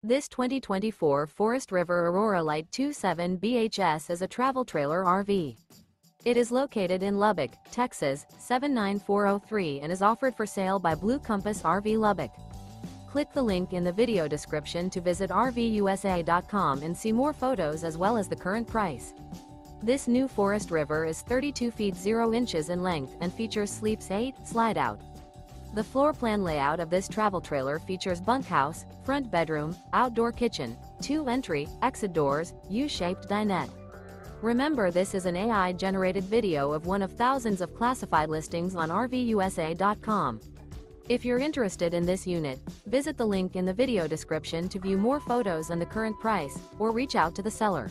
This 2024 Forest River Aurora Light 27 BHS is a travel trailer RV. It is located in Lubbock, Texas, 79403 and is offered for sale by Blue Compass RV Lubbock. Click the link in the video description to visit RVUSA.com and see more photos as well as the current price. This new Forest River is 32 feet 0 inches in length and features sleeps 8, Slideout. The floor plan layout of this travel trailer features bunkhouse, front bedroom, outdoor kitchen, 2 entry, exit doors, U-shaped dinette. Remember, this is an AI-generated video of one of thousands of classified listings on RVUSA.com. If you're interested in this unit, visit the link in the video description to view more photos and the current price, or reach out to the seller.